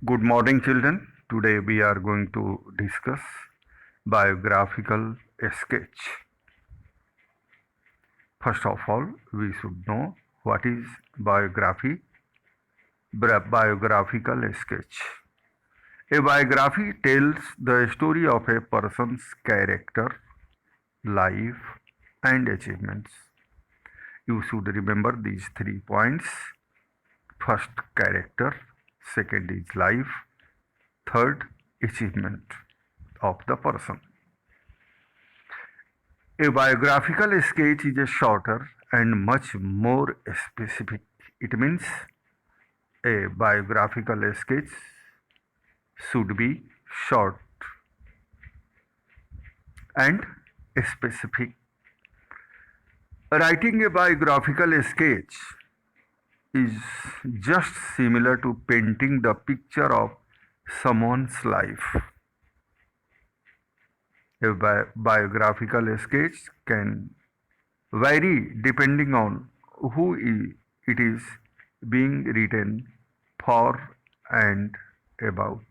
Good morning, children. Today we are going to discuss biographical sketch. First of all, we should know what is biography. Biographical sketch. A biography tells the story of a person's character, life, and achievements. You should remember these 3 points. First, character. Second is life. Third, achievement of the person. A biographical sketch is a shorter and much more specific. It means a biographical sketch should be short and specific. Writing a biographical sketch is just similar to painting the picture of someone's life. A biographical sketch can vary depending on who it is being written for and about.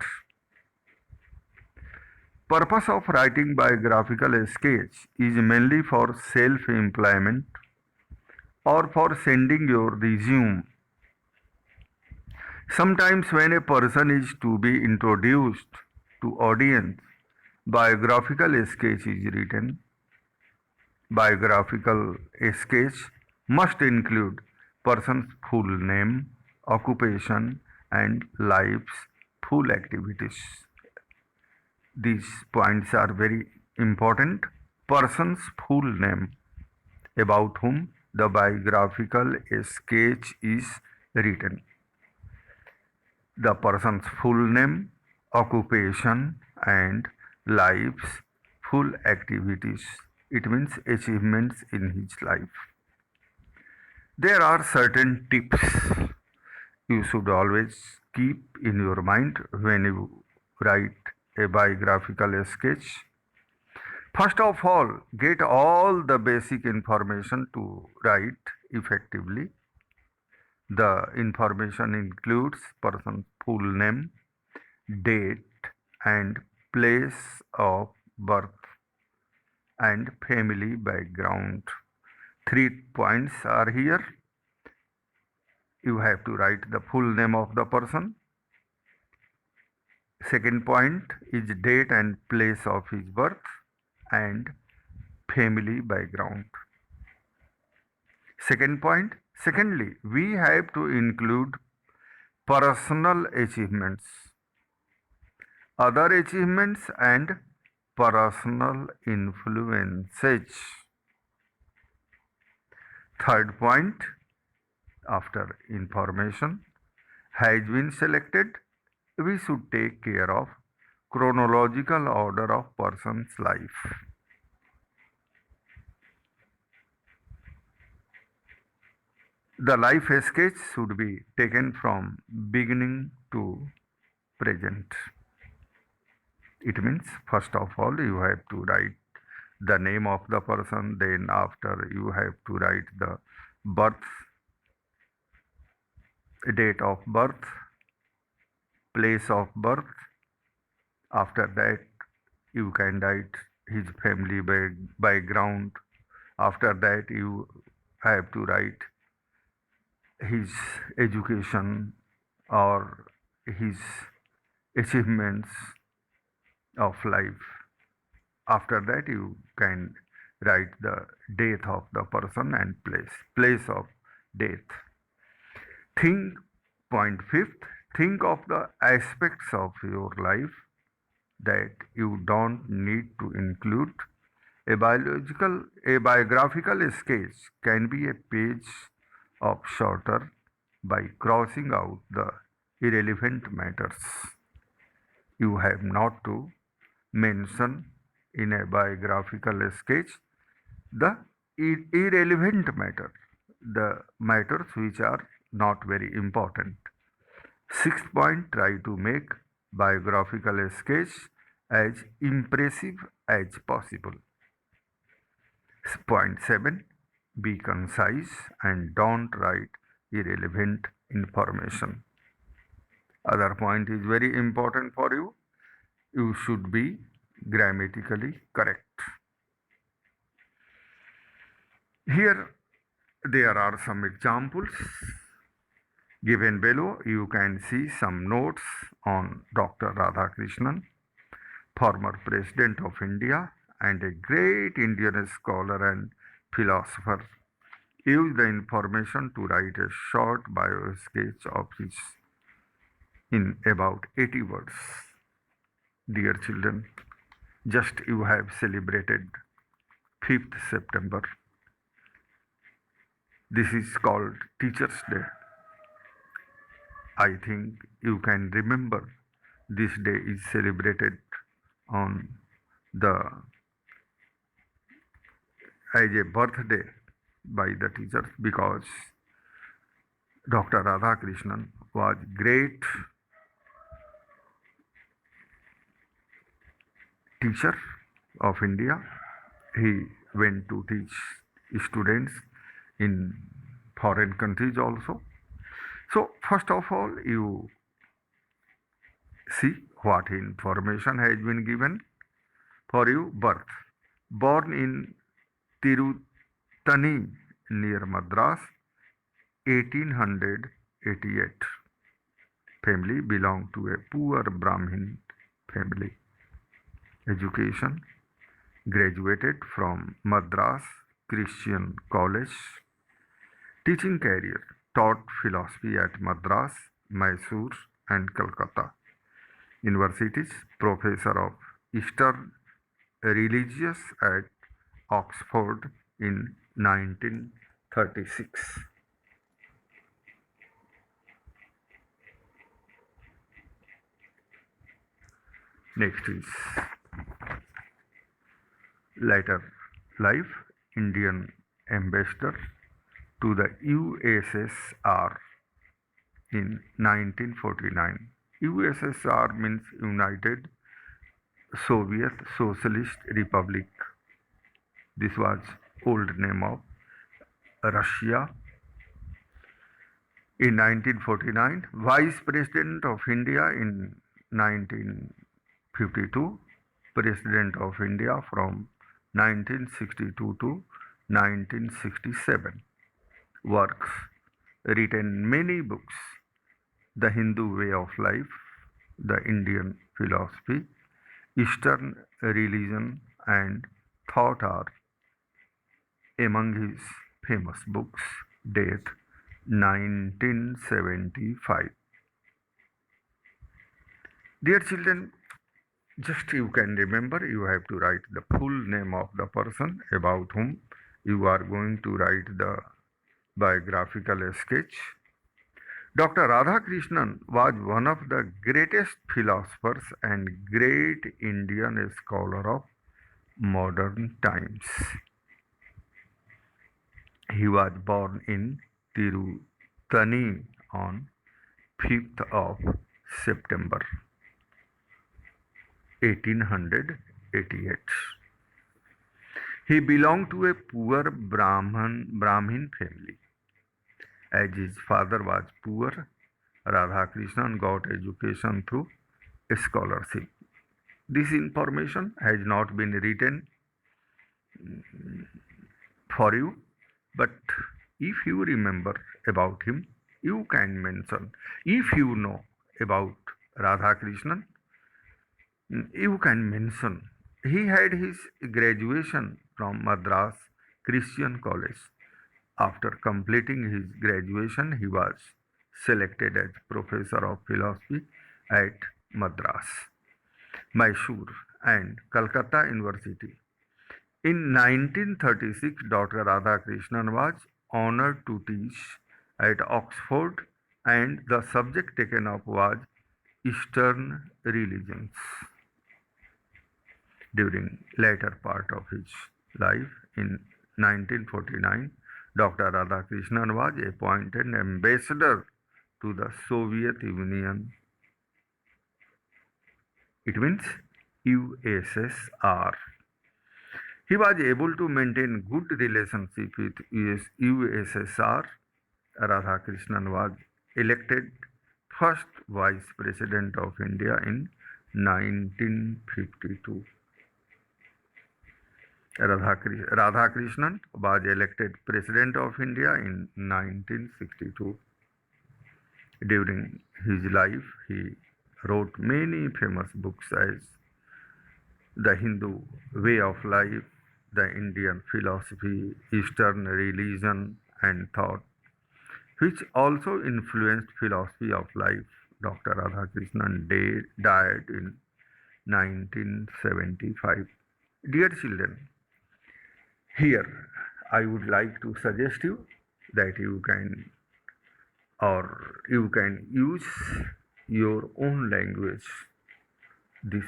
Purpose of writing biographical sketch is mainly for self-employment or for sending your resume. Sometimes when a person is to be introduced to audience, biographical sketch is written. Biographical sketch must include person's full name, occupation, and life's full activities. These points are very important. Person's full name, about whom the biographical sketch is written. The person's full name, occupation, and life's full activities. It means achievements in his life. There are certain tips you should always keep in your mind when you write a biographical sketch. First of all, get all the basic information to write effectively. The information includes person's full name, date, and place of birth, and family background. 3 points are here. You have to write the full name of the person. Second point is date and place of his birth and family background. Secondly, we have to include personal achievements, other achievements, and personal influences. Third point, after information has been selected, we should take care of chronological order of person's life. The life sketch should be taken from beginning to present. It means first of all you have to write the name of the person, then after you have to write the birth, date of birth, place of birth. After that you can write his family background. After that you have to write his education or his achievements of life. After that you can write the death of the person and place of death. Think, point fifth, think of the aspects of your life that you don't need to include. A biographical sketch can be a page of shorter by crossing out the irrelevant matters. You have not to mention in a biographical sketch the irrelevant matter, the matters which are not very important. Sixth point, try to make biographical sketch as impressive as possible. Point 7, be concise and don't write irrelevant information. Other point is very important for you. You should be grammatically correct. Here there are some examples given below. You can see some notes on Dr. Radhakrishnan, former President of India and a great Indian scholar and philosopher. Use the information to write a short bio sketch of his in about 80 words. Dear children, just you have celebrated 5th September. This is called Teachers' Day. I think you can remember this day is celebrated on the as a birthday by the teachers because Dr. Radhakrishnan was great teacher of India. He went to teach students in foreign countries also. So first of all, you see what information has been given for you. Birth. Born in Tirutani near Madras, 1888. Family belonged to a poor Brahmin family. Education. Graduated from Madras Christian College. Teaching career. Taught philosophy at Madras, Mysore and Calcutta universities. Professor of Eastern Religions at Oxford in 1936. Next is later life. Indian ambassador to the USSR in 1949. USSR means United Soviet Socialist Republic. This was old name of Russia. In 1949, Vice President of India in 1952, President of India from 1962 to 1967. Works, written many books. The Hindu Way of Life, the Indian Philosophy, Eastern Religion and Thought are among his famous books. Date 1975. Dear children, just you can remember, you have to write the full name of the person about whom you are going to write the biographical sketch. Dr. Radhakrishnan was one of the greatest philosophers and great Indian scholar of modern times. He was born in Tirutani on 5th of September 1888. He belonged to a poor Brahmin family. As his father was poor, Radhakrishnan got education through scholarship. This information has not been written for you, but if you remember about him, you can mention. If you know about Radhakrishnan, you can mention. He had his graduation from Madras Christian College. After completing his graduation, he was selected as professor of philosophy at Madras, Mysore, and Calcutta University. In 1936, Dr. Radhakrishnan was honored to teach at Oxford, and the subject taken up was Eastern religions. During later part of his life, in 1949, Dr. Radhakrishnan was appointed ambassador to the Soviet Union. It means USSR. He was able to maintain good relationship with USSR. Radhakrishnan was elected first Vice President of India in 1952. Radhakrishnan was elected President of India in 1962. During his life, he wrote many famous books as The Hindu Way of Life, The Indian Philosophy, Eastern Religion and Thought, which also influenced philosophy of life. Dr. Radhakrishnan died in 1975. Dear children, here I would like to suggest you that you can use your own language. This,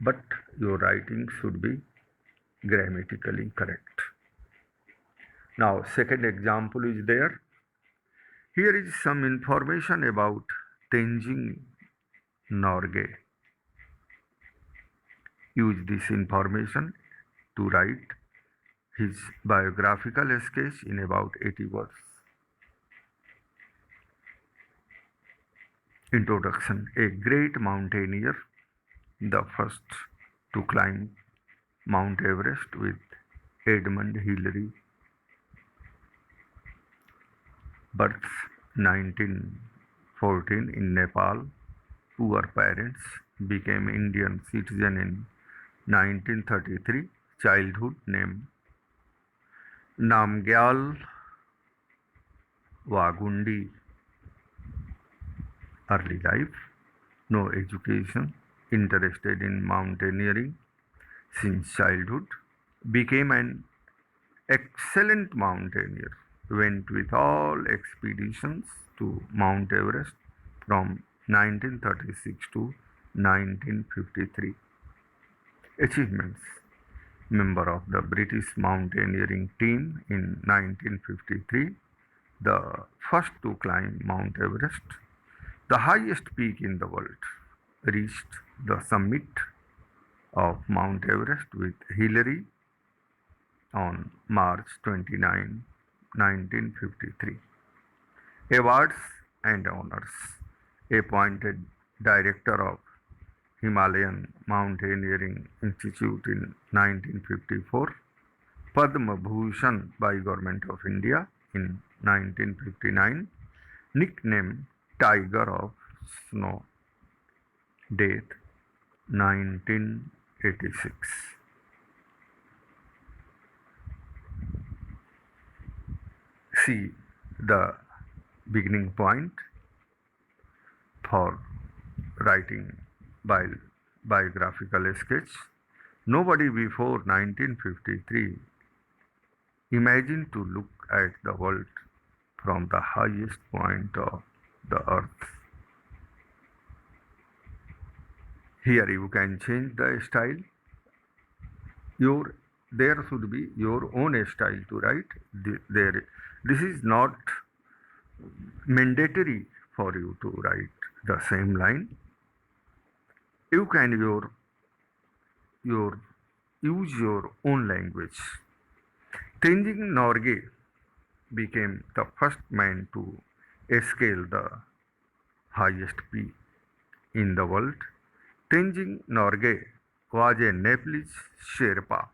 but your writing should be grammatically correct. Now, second example is there. Here is some information about Tenzing Norgay. Use this information to write his biographical sketch in about 80 words. Introduction. A great mountaineer, the first to climb Mount Everest with Edmund Hillary. Birth 1914 in Nepal. Poor parents, became Indian citizen in 1933. Childhood name Namgyal Wagundi. Early life, no education, interested in mountaineering since childhood, became an excellent mountaineer, went with all expeditions to Mount Everest from 1936 to 1953. Achievements. Member of the British mountaineering team in 1953, the first to climb Mount Everest, the highest peak in the world, reached the summit of Mount Everest with Hillary on March 29, 1953. Awards and honors. Appointed Director of Himalayan Mountaineering Institute in 1954. Padma Bhushan by Government of India in 1959. Nickname Tiger of Snow. Date 1986. See the beginning point for writing biographical sketch. Nobody before 1953 imagined to look at the world from the highest point of the earth. Here you can change the style. There should be your own style to write. This is not mandatory for you to write the same line. You can use your own language. Tenzing Norgay became the first man to scale the highest peak in the world. Tenzing Norgay was a Nepalese Sherpa.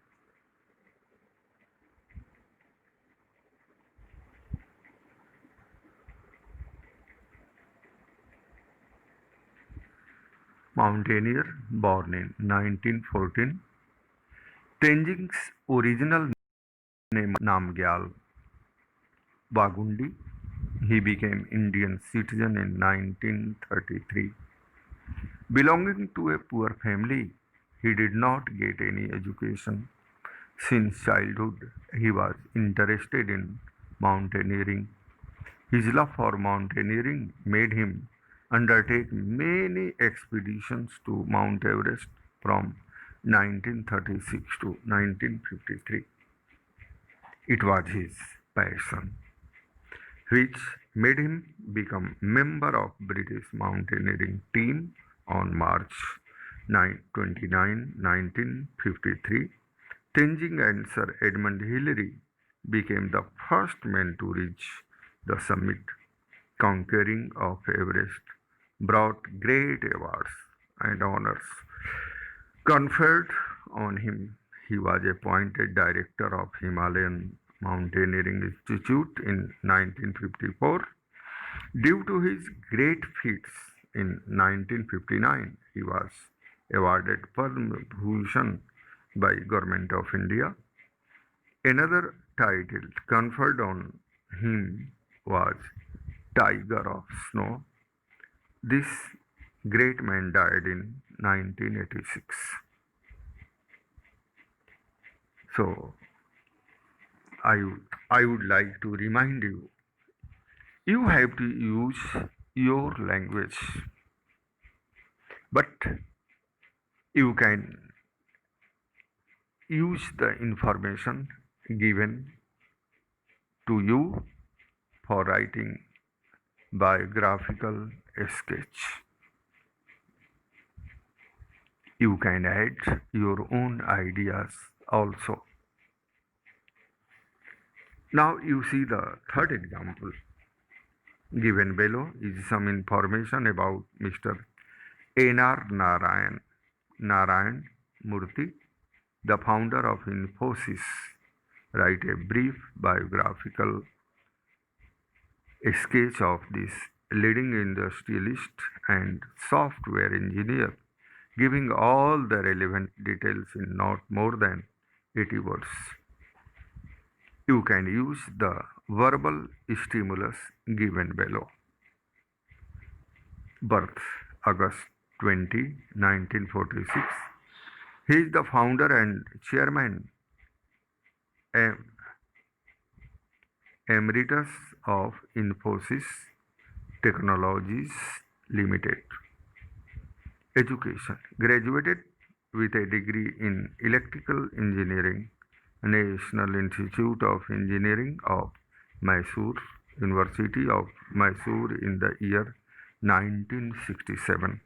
Mountaineer born in 1914. Tenzing's original name Namgyal Wagundi. He became Indian citizen in 1933. Belonging to a poor family, he did not get any education. Since childhood, he was interested in mountaineering. His love for mountaineering made him undertake many expeditions to Mount Everest from 1936 to 1953. It was his passion, which made him become member of British mountaineering team on March 29, 1953. Tenzing and Sir Edmund Hillary became the first men to reach the summit, conquering of Everest brought great awards and honors conferred on him. He was appointed director of Himalayan Mountaineering Institute in 1954. Due to his great feats in 1959, he was awarded Padma Bhushan by Government of India. Another title conferred on him was Tiger of Snow. This great man died in 1986. So I would like to remind you, you have to use your language, but you can use the information given to you for writing biographical sketch. You can add your own ideas also. Now you see the third example given below is some information about Mr. N.R. Narayan Murthy, the founder of Infosys. Write a brief biographical sketch of this leading industrialist and software engineer, giving all the relevant details in not more than 80 words. You can use the verbal stimulus given below. Birth August 20, 1946. He is the founder and chairman emeritus of Infosys Technologies Limited. Education. Graduated with a degree in electrical engineering, National Institute of Engineering of Mysore, University of Mysore in the year 1967.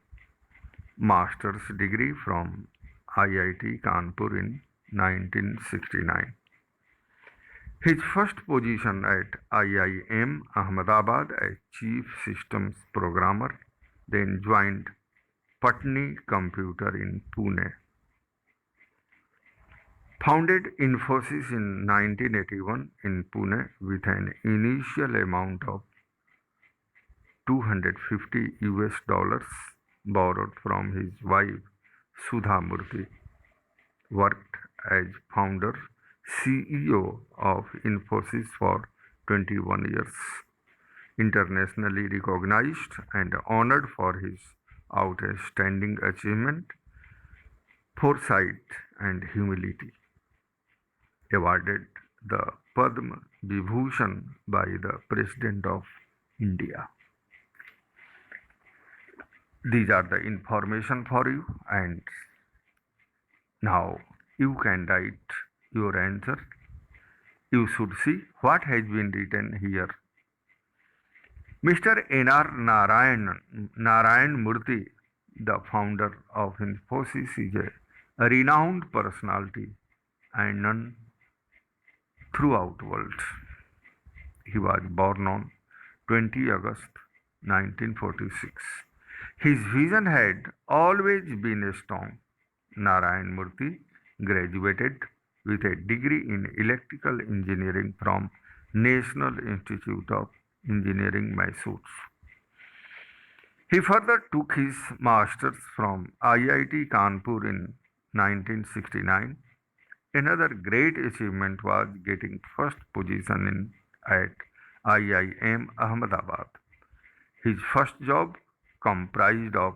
Master's degree from IIT Kanpur in 1969. His first position at IIM Ahmedabad as Chief Systems Programmer, then joined Patni Computer in Pune. Founded Infosys in 1981 in Pune with an initial amount of $250 borrowed from his wife Sudha Murthy. Worked as founder CEO of Infosys for 21 years. Internationally recognized and honored for his outstanding achievement, foresight, and humility. Awarded the Padma Vibhushan by the President of India. These are the information for you, and now you can write your answer. You should see what has been written here. Mr. N.R. Narayan Murthy, the founder of Infosys, is a renowned personality and known throughout world. He was born on 20 August 1946. His vision had always been strong. Narayan Murthy graduated with a degree in electrical engineering from National Institute of Engineering, Mysore. He further took his master's from IIT Kanpur in 1969. Another great achievement was getting first position at IIM Ahmedabad. His first job comprised of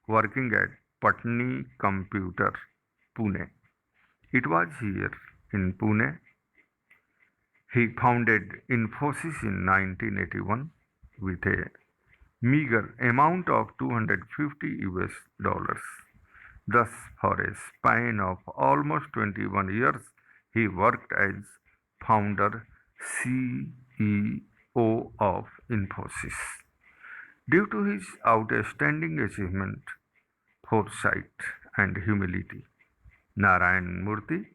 working at Patni Computer, Pune. It was here in Pune he founded Infosys in 1981 with a meager amount of $250. Thus, for a span of almost 21 years, he worked as founder CEO of Infosys. Due to his outstanding achievement, foresight, and humility, Narayan Murthy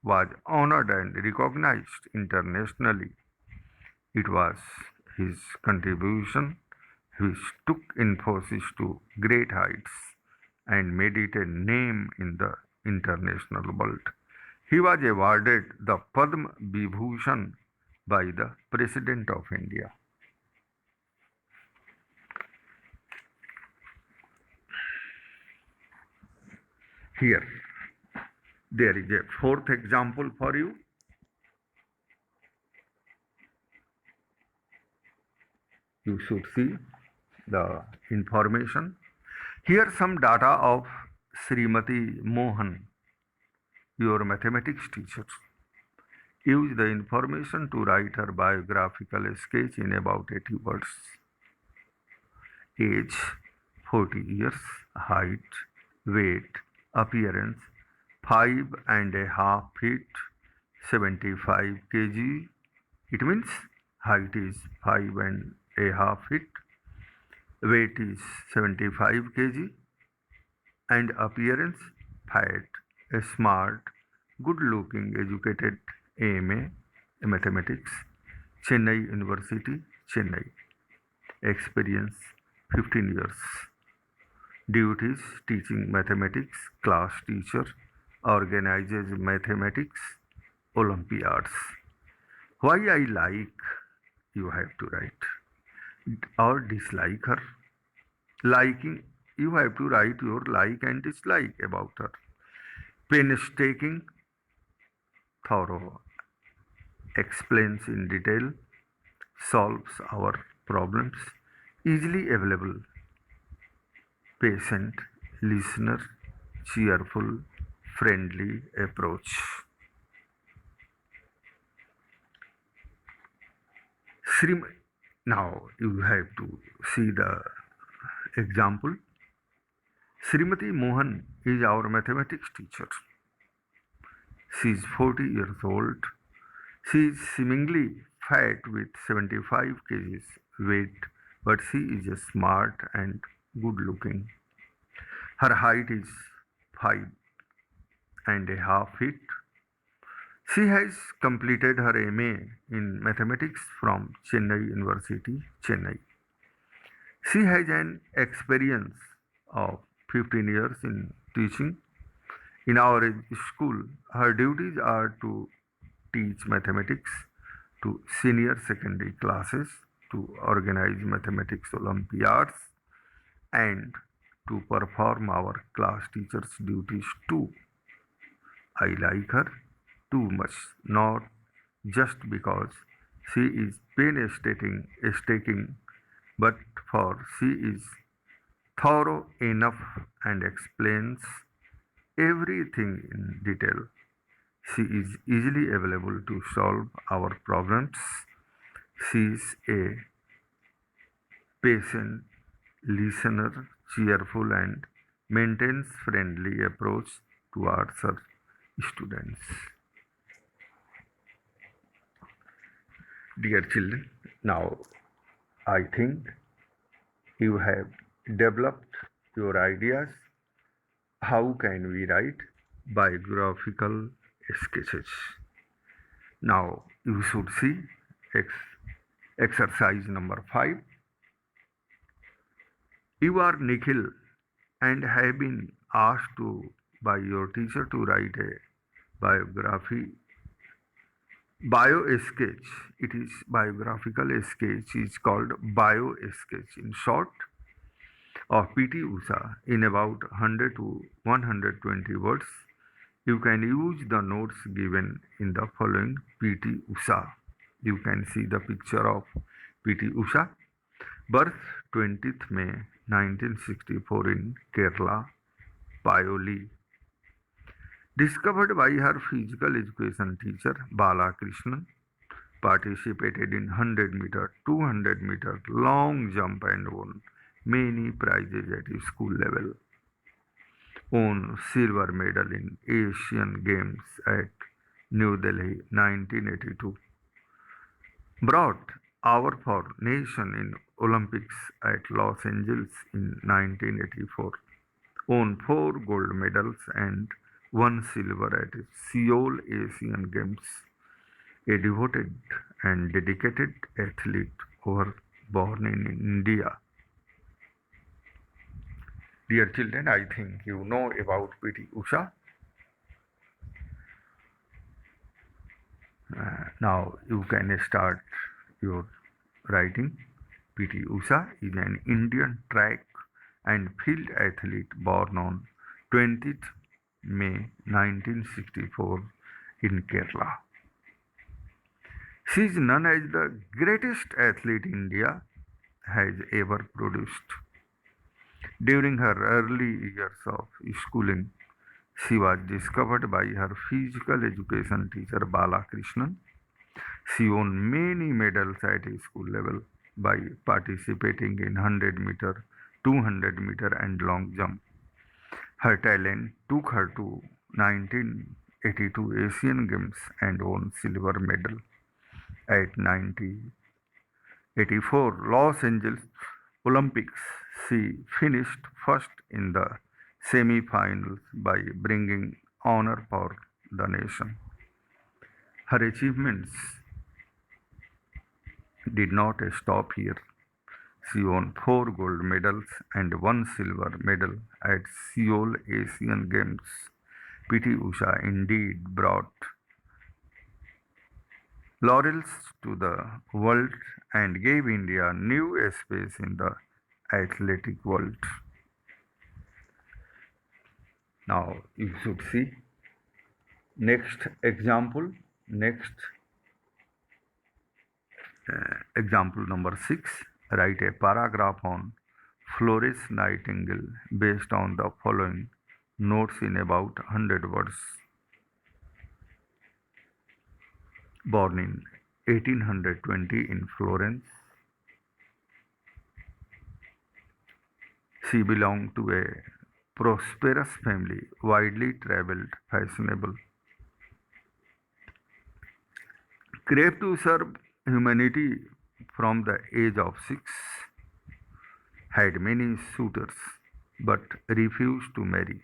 was honored and recognized internationally. It was his contribution, which took Infosys to great heights and made it a name in the international world. He was awarded the Padma Vibhushan by the President of India. Here, there is a fourth example for you. You should see the information. Here some data of Srimati Mohan, your mathematics teacher. Use the information to write her biographical sketch in about 80 words. Age 40 years, height, weight, appearance 5.5 feet, 75 kg. It means height is 5.5 feet, weight is 75 kg, and appearance fat, a smart, good looking, educated AMA mathematics, Chennai University, Chennai. Experience 15 years. Duties teaching mathematics, class teacher, organizes mathematics Olympiads. Why I like, you have to write, or dislike her. Liking, you have to write your like and dislike about her. Painstaking, thorough, explains in detail, solves our problems, easily available, patient, listener, cheerful, friendly approach. Now you have to see the example. Srimati Mohan is our mathematics teacher. She is 40 years old. She is seemingly fat with 75 kgs weight, but she is smart and good looking. Her height is 5.5 feet. She has completed her MA in mathematics from Chennai University, Chennai. She has an experience of 15 years in teaching. In our school, her duties are to teach mathematics to senior secondary classes, to organize mathematics Olympiads, and to perform our class teacher's duties too. I like her too much, not just because she is painstaking, but for she is thorough enough and explains everything in detail. She is easily available to solve our problems. She is a patient listener, cheerful, and maintains friendly approach towards her students. Dear children, now I think you have developed your ideas. How can we write biographical sketches? Now you should see exercise number 5. You are Nikhil and have been asked by your teacher to write a bio sketch. It is biographical sketch is called bio sketch in short of PT Usha in about 100 to 120 words. You can use the notes given in the following PT Usha. You can see the picture of PT Usha. Birth 20th May 1964 in Kerala, Payoli. Discovered by her physical education teacher Bala Krishnan. Participated in 100 meter, 200 meter, long jump and won many prizes at school level. Won silver medal in Asian Games at New Delhi 1982. Brought our for nation in Olympics at Los Angeles in 1984. Won 4 gold medals and 1 silver at Seoul Asian Games. A devoted and dedicated athlete were born in India. Dear children, I think you know about P.T. Usha. Now you can start your writing. P.T. Usha is an Indian track and field athlete born on 20th May 1964 in Kerala. She is known as the greatest athlete India has ever produced. During her early years of schooling, she was discovered by her physical education teacher Bala Krishnan. She won many medals at school level by participating in 100-meter, 200-meter, and long jump. Her talent took her to 1982 Asian Games and won silver medal. At 1984 Los Angeles Olympics, she finished first in the semi-finals by bringing honor for the nation. Her achievements did not stop here. She won 4 gold medals and 1 silver medal at Seoul Asian Games. P.T. Usha indeed brought laurels to the world and gave India new space in the athletic world. Now you should see next example. Next example number 6. Write a paragraph on Florence Nightingale based on the following notes in about 100 words. Born in 1820 in Florence, she belonged to a prosperous family, widely traveled, fashionable, craved to serve humanity from the age of 6, had many suitors but refused to marry,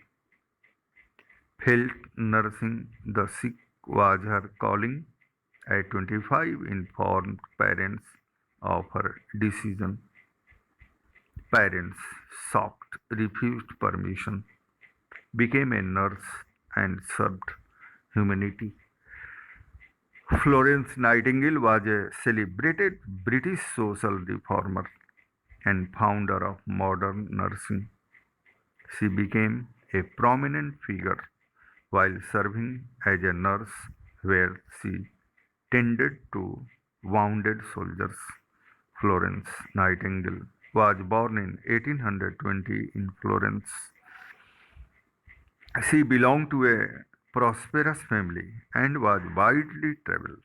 felt nursing the sick was her calling. At 25, informed parents of her decision. Parents, shocked, refused permission, became a nurse and served humanity. Florence Nightingale was a celebrated British social reformer and founder of modern nursing. She became a prominent figure while serving as a nurse, where she tended to wounded soldiers. Florence Nightingale was born in 1820 in Florence. She belonged to a prosperous family and was widely traveled.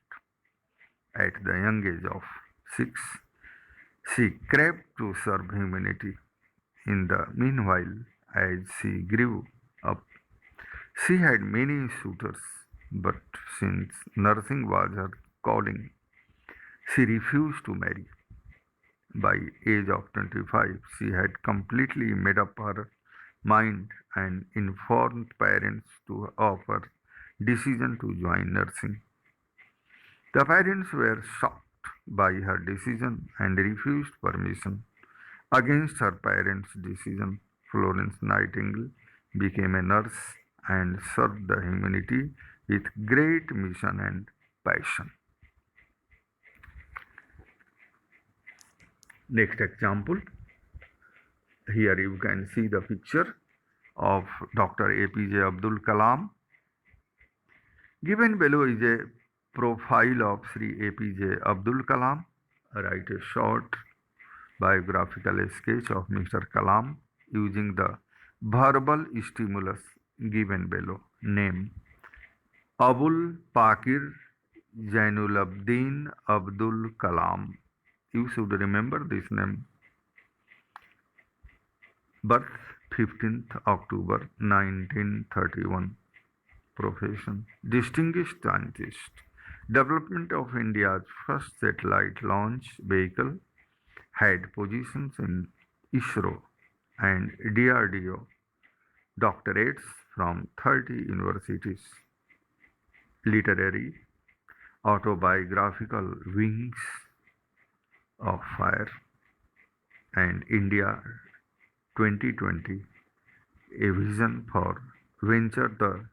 At the young age of 6, she craved to serve humanity. In the meanwhile, as she grew up, she had many suitors, but since nursing was her calling, she refused to marry. By age of 25, she had completely made up her mind and informed parents of her decision to join nursing. The parents were shocked by her decision and refused permission. Against her parents' decision, Florence Nightingale became a nurse and served the humanity with great mission and passion. Next example. Here you can see the picture of Dr. APJ Abdul Kalam. Given below is a profile of Sri APJ Abdul Kalam. Write a short biographical sketch of Mr. Kalam using the verbal stimulus given below. Name: Abul Pakir Jainulabdin Abdul Kalam. You should remember this name. Birth 15th October 1931. Profession: distinguished scientist. Development of India's first satellite launch vehicle. Had positions in ISRO and DRDO. Doctorates from 30 universities. Literary, autobiographical wings. of Fire and India 2020, a vision for venture the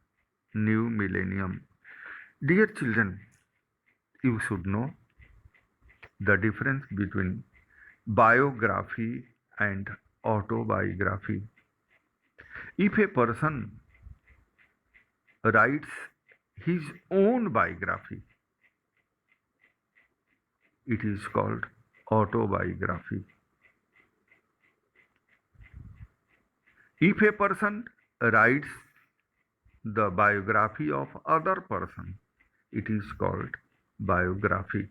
new millennium. Dear children, you should know the difference between biography and autobiography. If a person writes his own biography, it is called autobiography. If a person writes the biography of other person, it is called biography.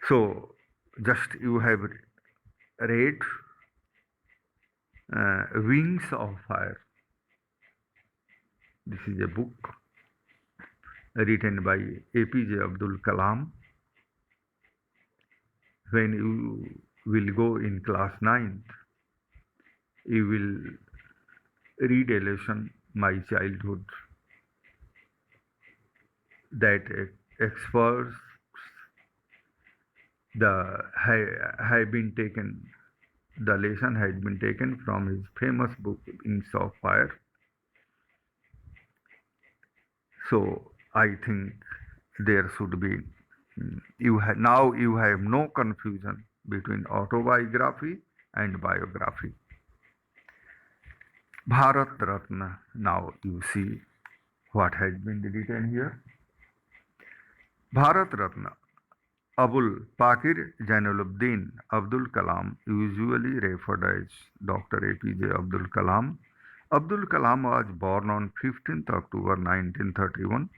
So, just you have read Wings of Fire. This is a book written by APJ Abdul Kalam. When you will go in class 9th, you will read a lesson, My Childhood, that experts have been taken. The lesson has been taken from his famous book Wings of Fire. So I think there should be now you have no confusion between autobiography and biography. Bharat Ratna. Now you see what has been written here. Bharat Ratna. Abul Pakir Jainuddin Abdul Kalam, usually referred as Dr. APJ Abdul Kalam. Abdul Kalam was born on 15th October 1931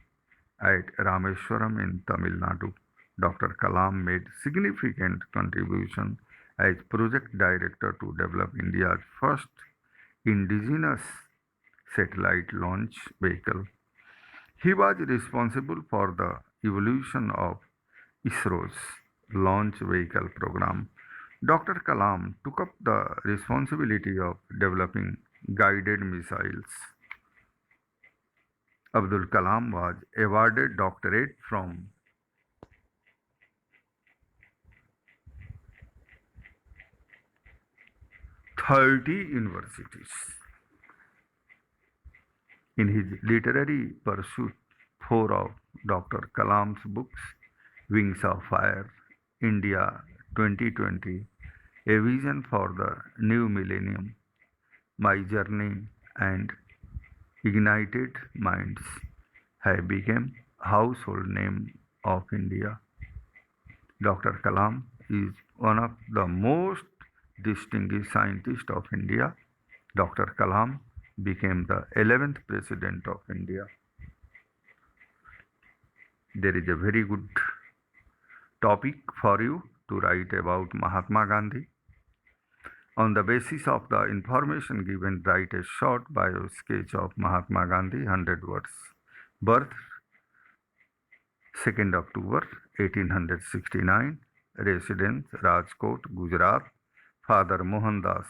at Rameswaram in Tamil Nadu. Dr. Kalam made significant contribution as project director to develop India's first indigenous satellite launch vehicle. He was responsible for the evolution of ISRO's launch vehicle program. Dr. Kalam took up the responsibility of developing guided missiles. Abdul Kalam was awarded doctorate from "30 universities." In his literary pursuit, four of Dr. Kalam's books, Wings of Fire, India 2020, A Vision for the New Millennium, My Journey, and Ignited Minds, have become household name of India. Dr. Kalam is one of the most distinguished scientists of India. Dr. Kalam became the 11th President of India. There is a very good topic for you to write about Mahatma Gandhi. On the basis of the information given, write a short bio sketch of Mahatma Gandhi, 100 words. Birth 2nd October 1869. Residence Rajkot, Gujarat. Father Mohandas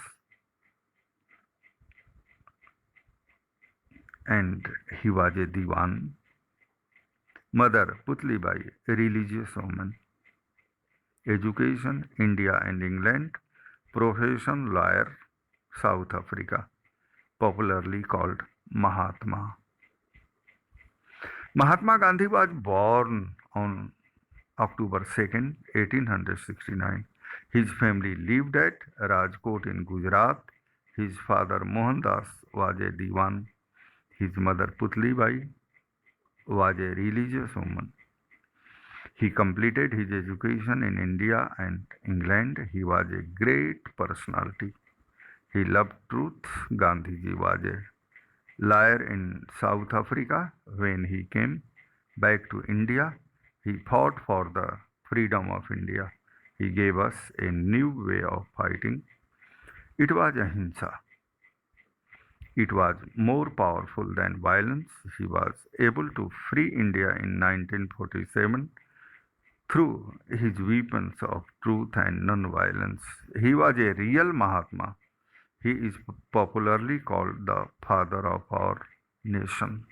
and he was a Diwan. Mother Putlibai, religious woman. Education India and England. Profession lawyer, South Africa. Popularly called Mahatma. Mahatma Gandhi was born on October 2nd, 1869. His family lived at Rajkot in Gujarat. His father Mohandas was a Diwan. His mother Putlibai was a religious woman. He completed his education in India and England. He was a great personality. He loved truth. Gandhiji was a lawyer in South Africa. When he came back to India, he fought for the freedom of India. He gave us a new way of fighting. It was ahimsa. It was more powerful than violence. He was able to free India in 1947 through his weapons of truth and non-violence. He was a real Mahatma. He is popularly called the father of our nation.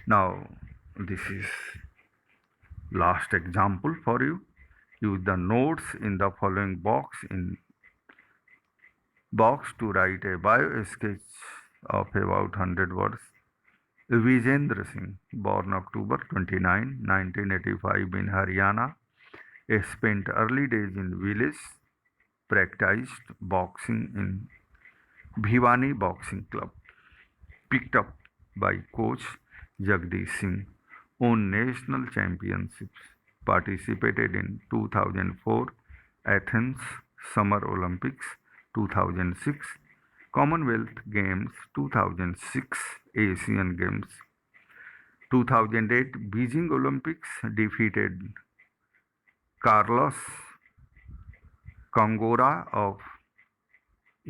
Now, this is Last example for you. Use the notes in the following box to write a bio sketch of about 100 words. Vijendra Singh, born October 29, 1985 in Haryana, spent early days in village, practiced boxing in Bhiwani Boxing Club, picked up by coach Jagdish Singh, won national championships, participated in 2004 Athens Summer Olympics, 2006 Commonwealth Games, 2006 Asian Games, 2008 Beijing Olympics, defeated Carlos Congora of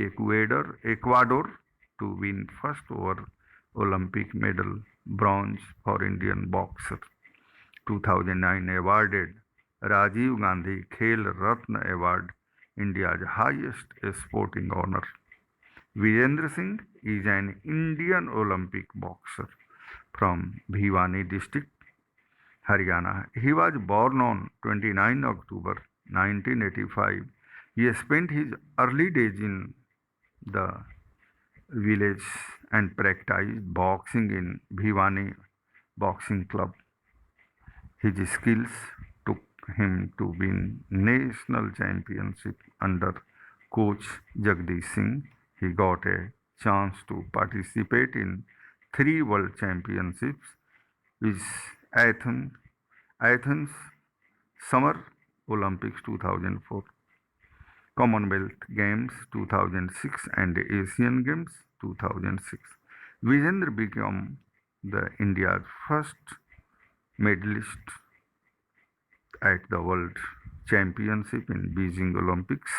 Ecuador to win first over Olympic medal bronze for Indian boxer. 2009 awarded Rajiv Gandhi Khel Ratna Award, India's highest sporting honor. Virendra Singh is an Indian Olympic boxer from Bhiwani district, Haryana. He was born on 29 October 1985. He spent his early days in the village and practiced boxing in Bhiwani Boxing Club. His skills took him to win national championship under coach Jagdish Singh. He got a chance to participate in three world championships, which Athens Summer Olympics 2004, Commonwealth Games 2006 and Asian Games 2006. Vijendra became the India's first medalist at the World Championship in Beijing Olympics.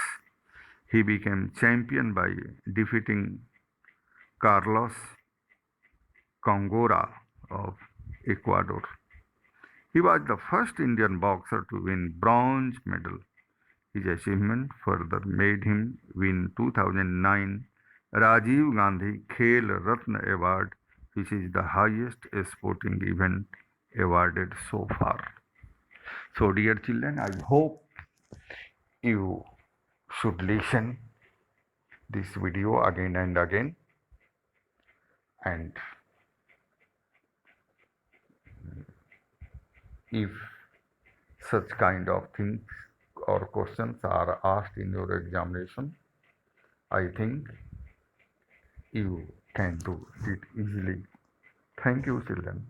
He became champion by defeating Carlos Congora of Ecuador. He was the first Indian boxer to win bronze medal. His achievement further made him win 2009 Rajiv Gandhi Khel Ratna Award, which is the highest sporting event awarded so far. So, dear children, I hope you should listen this video again and again, and if such kind of things or questions are asked in your examination, I think you can do it easily. Thank you, children.